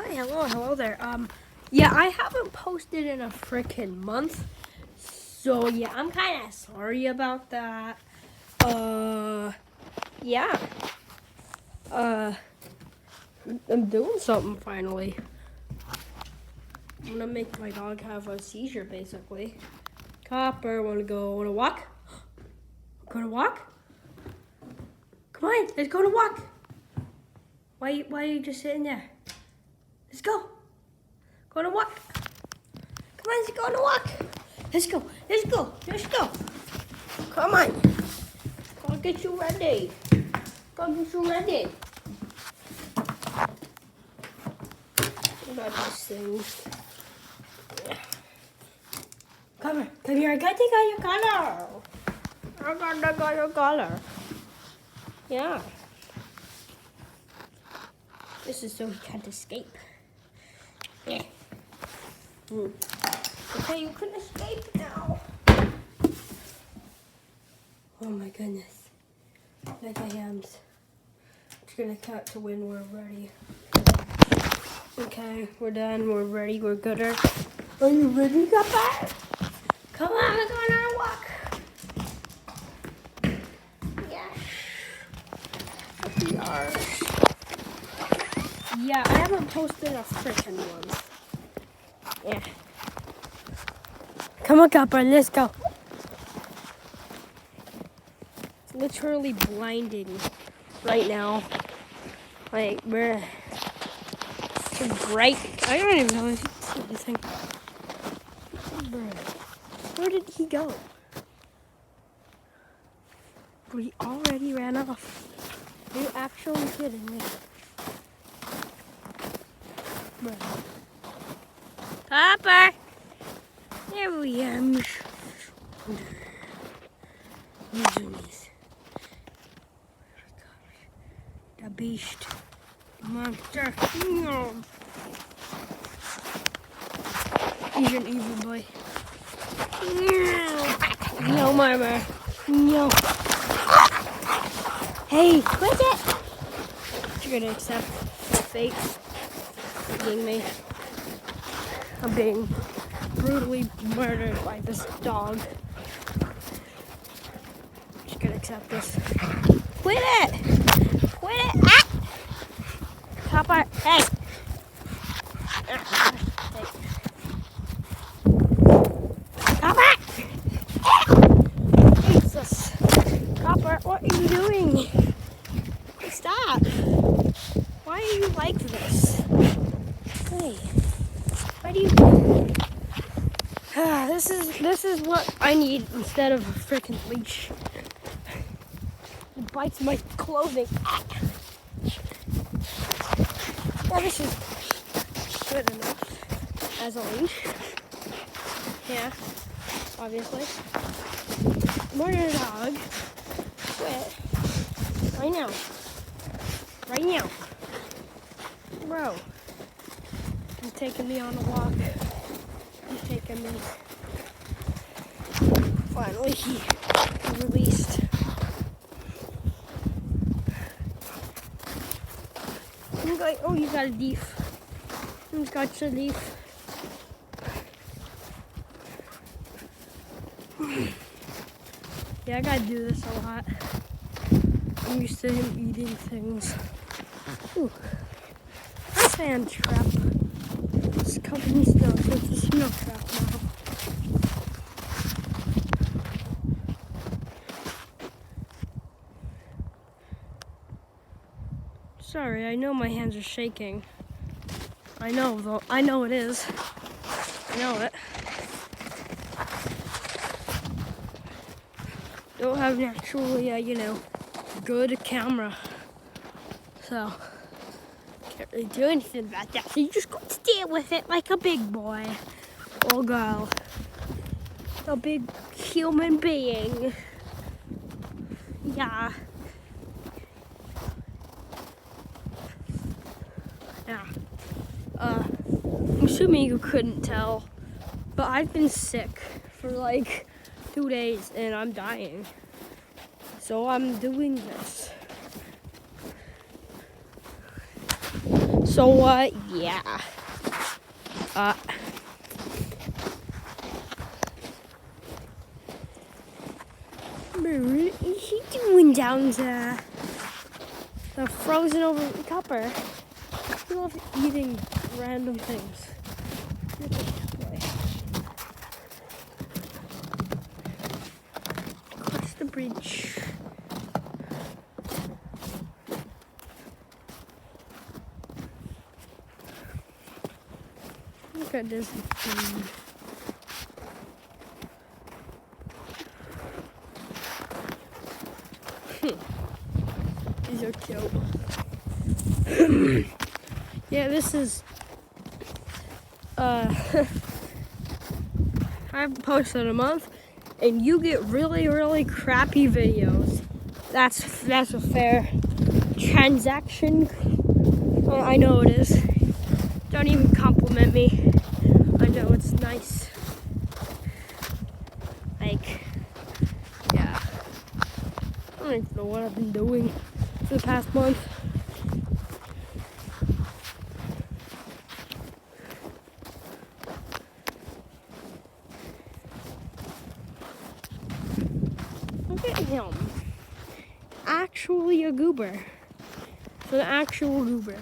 Hi, hello there. Yeah, I haven't posted in a freaking month, so yeah, I'm kind of sorry about that. Yeah. I'm doing something finally. I'm gonna make my dog have a seizure, basically. Copper, wanna walk? Gonna walk? Come on, let's go to walk. Why are you just sitting there? Let's go. Go to walk. Come on, let's go to walk. Let's go. Come on. Go get you ready. What about these things? Come here. I gotta take out your collar. I gotta take out your collar. Yeah. This is so he can't escape. Yeah. Okay, you couldn't escape now. Oh my goodness. Like I am. Just gonna count to when we're ready. Okay, we're done. We're ready. We're gooder. Are you ready, Copper? Come on, let's go on our walk. Yes. We are. Yeah, I haven't posted a freaking one. Yeah. Come on, Copper, let's go. It's literally blinding right now. Like, we're so bright. I don't even know if you see this thing. Where did he go? We already ran off. Are you actually kidding me? Papa! There we are. The beast. The monster. No. He's an evil boy. No, Mama. No. Hey, quit it! You're gonna accept fate being me. I'm being brutally murdered by this dog. Just gonna accept this. Quit it! Quit it! Ah! Copper, hey! Copper! Jesus! Copper, what are you doing? Stop! Why are you like this? Hey, why do you? This is what I need instead of a freaking leash. It bites my clothing. Yeah, this is good enough as a leash. Yeah, obviously. Murder dog. Quit. Right now. Right now. Bro. He's taking me on a walk. He's taking me. Finally, he released. Oh, you got a leaf. He's got a leaf. Yeah, I gotta do this a lot. I'm used to him eating things. Ooh. Sand trap. It's covered in snow, so it's a snow trap now. Sorry, I know my hands are shaking. I know, though. I know it is. I know it. Don't have naturally, good camera. So, can't really do anything about that. So you just got to deal with it like a big boy or girl. A big human being. Yeah. Yeah. I'm assuming you couldn't tell, but I've been sick for like 2 days and I'm dying. So I'm doing this. So, yeah. What is he doing down there? The frozen over copper. He loves eating random things. Look at this boy. Across the bridge. Look at this thing. These are cute. Yeah, this is I haven't posted in a month, and you get really crappy videos. That's a fair transaction. I know it is. Don't even compliment me. I know it's nice. Like, yeah. I don't even know what I've been doing for the past month. Look at him. Actually a goober. It's an actual goober.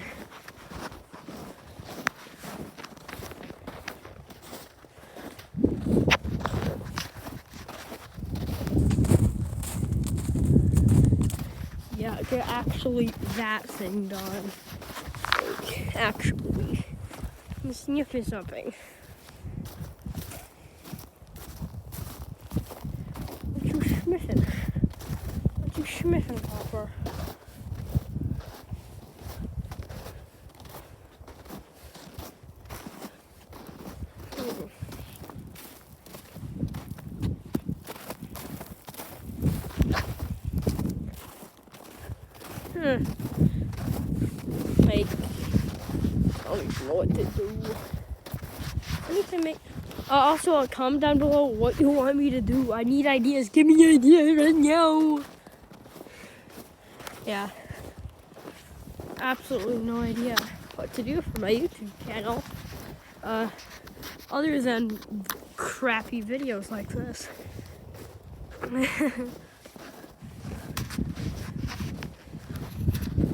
Yeah, get actually that thing done. Like, actually. I'm sniffing something. What you sniffing? What you sniffing, Copper? Like, I don't even know what to do. I need to make. Also, comment down below what you want me to do. I need ideas. Give me ideas right now. Yeah. Absolutely no idea what to do for my YouTube channel. Other than crappy videos like this.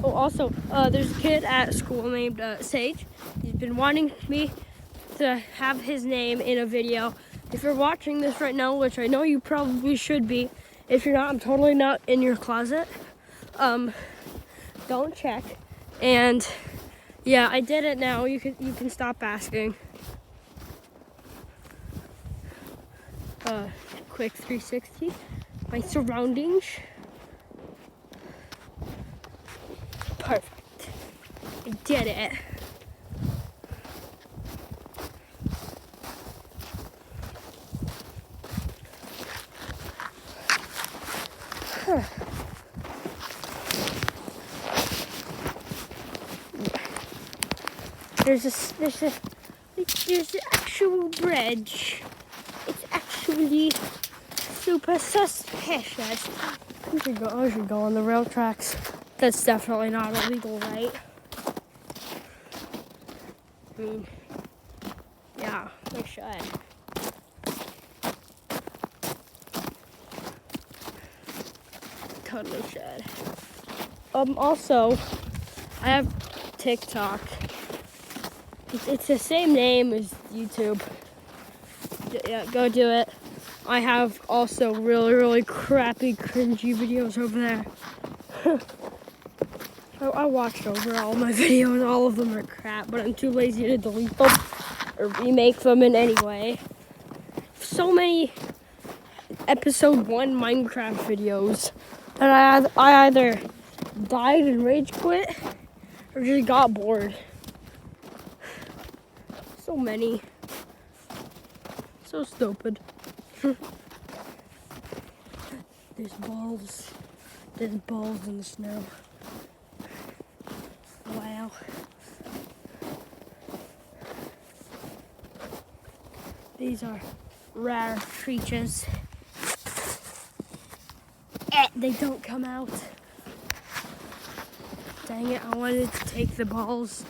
Oh, also, there's a kid at school named Sage. He's been wanting me to have his name in a video. If you're watching this right now, which I know you probably should be, if you're not, I'm totally not in your closet. Don't check. And yeah, I did it now. You can stop asking. Quick 360. My surroundings. Perfect. I did it. There's an actual bridge. It's actually super suspicious. I should go on the rail tracks. That's definitely not illegal, right? I mean, yeah, I should. Totally should. Also, I have TikTok. It's the same name as YouTube. Yeah, go do it. I have also really crappy, cringy videos over there. I watched over all my videos. All of them are crap, but I'm too lazy to delete them or remake them in any way. So many episode 1 Minecraft videos that I either died and rage quit or just got bored. So many. So stupid. There's balls. There's balls in the snow. Wow. These are rare creatures. They don't come out. Dang it, I wanted to take the balls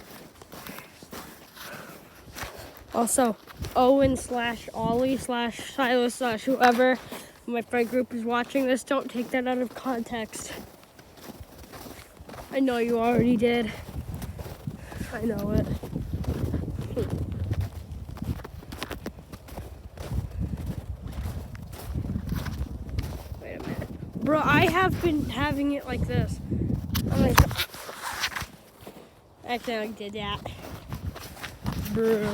Also, Owen/Ollie/Silas/whoever my friend group is watching this, don't take that out of context. I know you already did. I know it. Wait a minute. Bro, I have been having it like this. I'm like, I accidentally did that. Bro.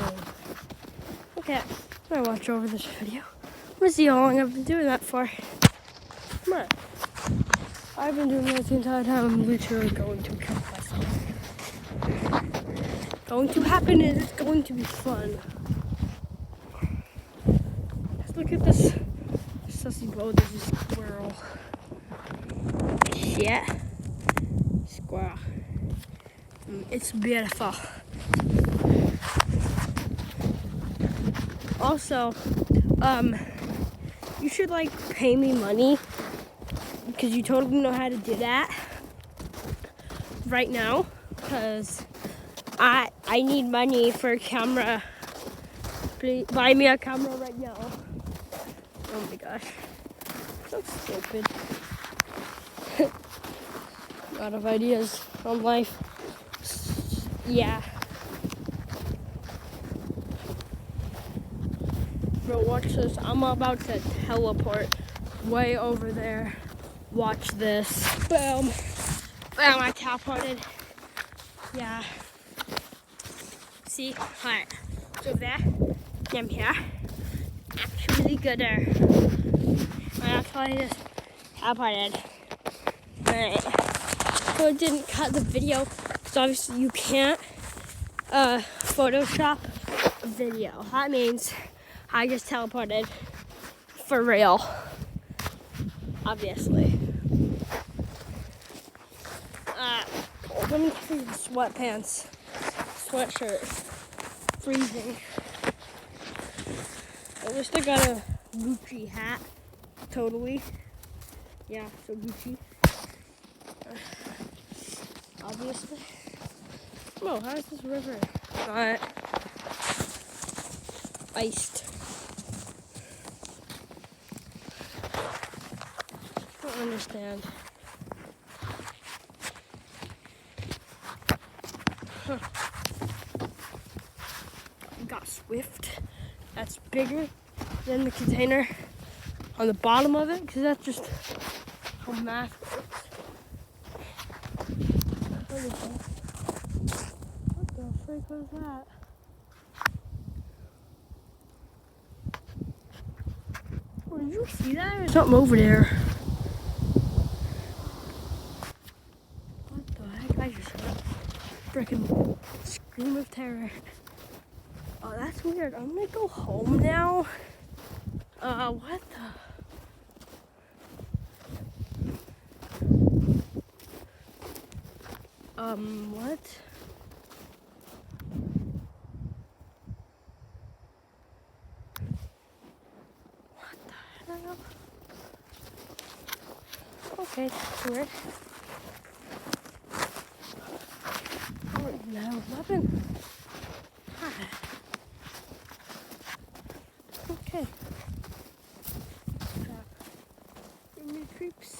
Okay, I'm gonna watch over this video. I'm gonna see how long I've been doing that for. Come on. I've been doing that the entire time. I'm literally going to kill myself. Going to happen is it's going to be fun. Just look at this sussy boat. There's a squirrel. Yeah. Squirrel. It's beautiful. Also, you should like pay me money because you totally know how to do that right now. Because I need money for a camera. Please buy me a camera right now. Oh my gosh, so stupid. A lot of ideas on life. Yeah. Bro, watch this. I'm about to teleport way over there. Watch this. Boom. Boom, I teleported. Yeah. See? Alright. So there. I'm here. Actually gooder. I actually just teleported. Alright. So it didn't cut the video. So obviously you can't Photoshop a video. That means I just teleported for real. Obviously. Let me see the sweatpants. Sweatshirt. Freezing. At least I got a Gucci hat. Totally. Yeah, so Gucci. Obviously. Oh, how is this river not iced? I don't understand. Huh. We got Swift. That's bigger than the container on the bottom of it, because that's just how math works. What the frick was that? Oh, did you see that? There's something over there. What the heck? I just heard a freaking scream of terror. Oh, that's weird. I'm gonna go home now. What the? What? What the hell? Okay, that's weird. Oh, no, nothing. Hi. Okay. Give me creeps.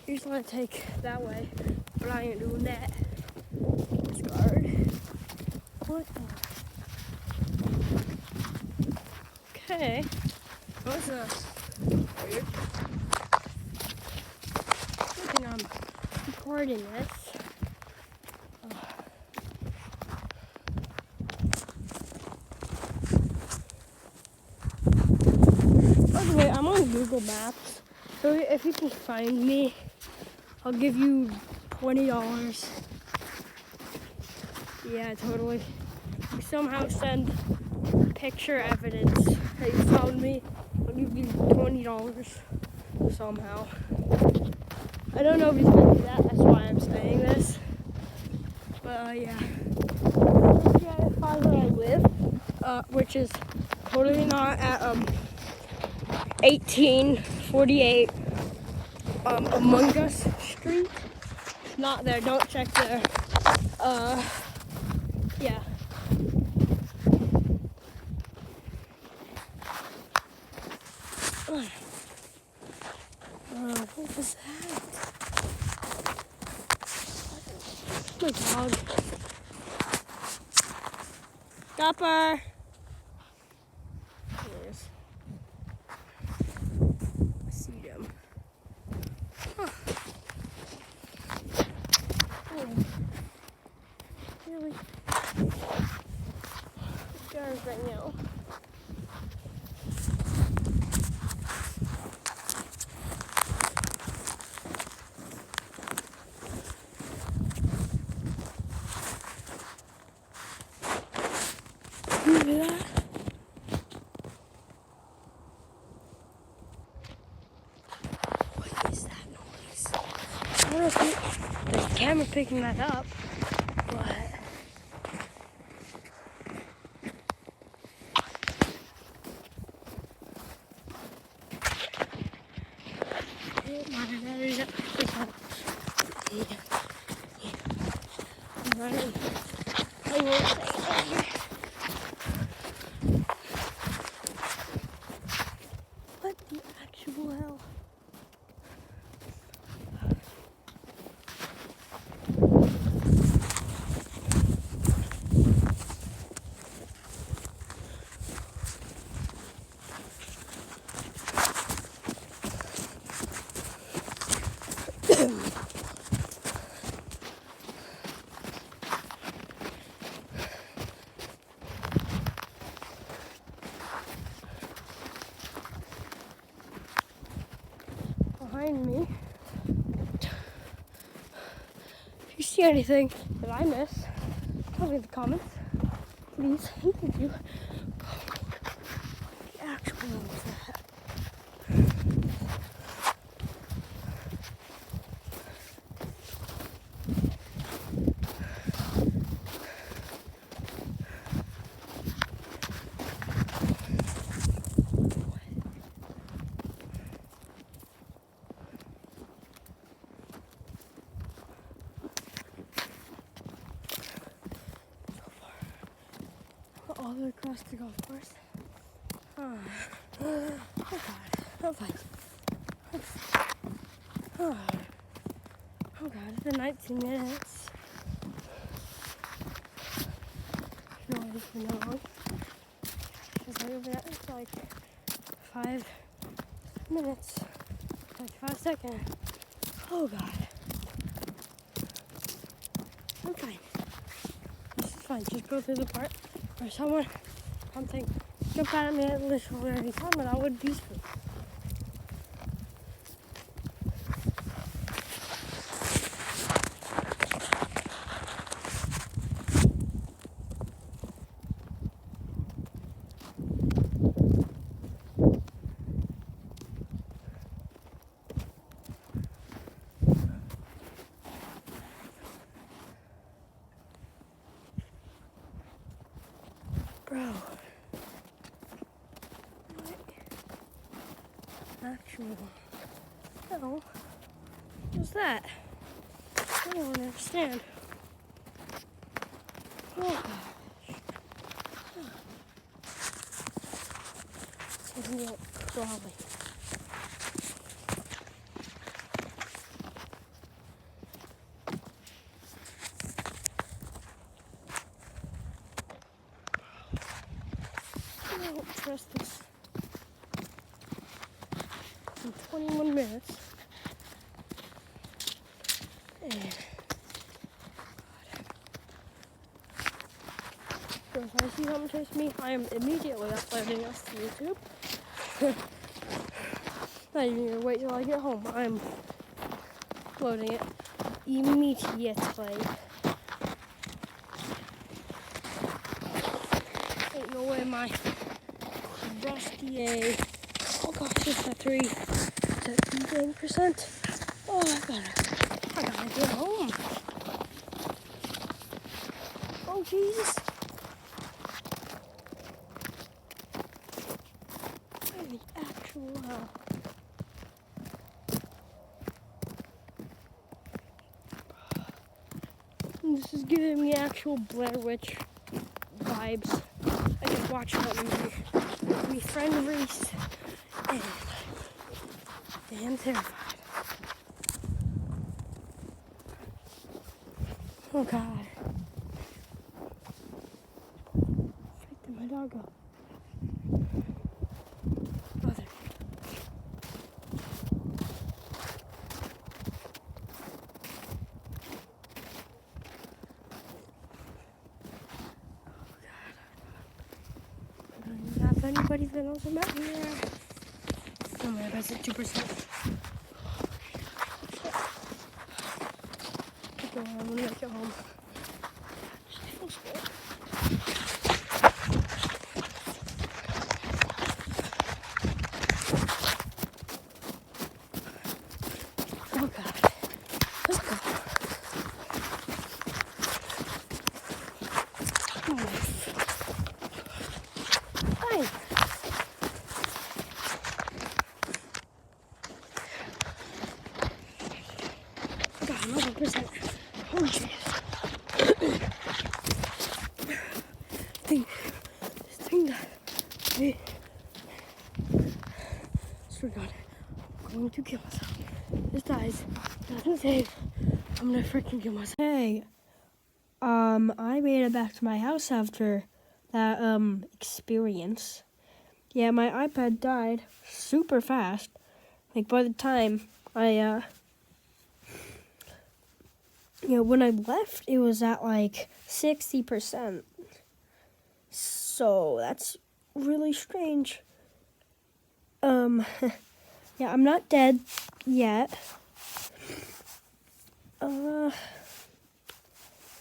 Usually I take that way, but I ain't doing that. Scarred. What the? Okay. What's this? Weird. Good thing I'm recording this. By the way, I'm on Google Maps, so if you can find me, I'll give you $20. Yeah, totally. If you somehow send picture evidence that you found me, I'll give you $20 somehow. I don't know if he's gonna do that, that's why I'm saying this. But yeah. Yeah, if I which is totally not at 1848 Among Us Street. Not there. Don't check there. Yeah. What was that? My dog. Stopper. Yes. See them. Huh. Oh. Really? There's right now. You hear that? What is that noise? I don't know if there's a camera picking that up, but my battery's up. I'm running. I won't say it. What the actual hell? Behind me. If you see anything that I miss, tell me in the comments. Please. Thank you. The actual one was that. All the way across the golf course. Oh God. I'm fine. Oh God, it's been 19 minutes. No, it's been that long. It's like 5 minutes. Like 5 seconds. Oh God. I'm fine. This is fine. Just go through the part where something jumped out at me at literally every time, and I would be peaceful. Bro. What? Actual. No. What's that? I don't understand. Oh gosh. It's me crawling. I don't trust this. In 21 minutes. And so if I see something chase me, I am immediately uploading this to YouTube. Not even gonna wait till I get home. I'm uploading it immediately. Ain't no way my rusty A. Oh gosh, it's at 3. It's at 3%. Oh, I gotta get home. Oh jeez. hell. This is giving me actual Blair Witch vibes. I just watched that movie with my friend Reese, and I am terrified. Oh God. Frick, did my dog go? Oh, there. I don't know if anybody's been else about here. Oh my God, that's at 2%. Keep going, I'm gonna make it home. Oh God. Let's go. Oh, fine. God, 11%. Holy shit. This thing that I swear to God, I'm going to kill myself. This dies. Doesn't save. I'm gonna freaking kill myself. Hey, I made it back to my house after that experience. Yeah, my iPad died super fast. Like by the time I when I left, it was at like 60%. So that's really strange. Yeah, I'm not dead yet.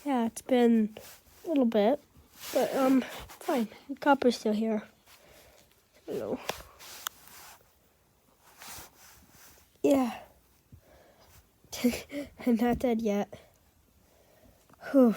Yeah, it's been a little bit, but fine. Copper's still here. Hello. Yeah. I'm not dead yet. Whew.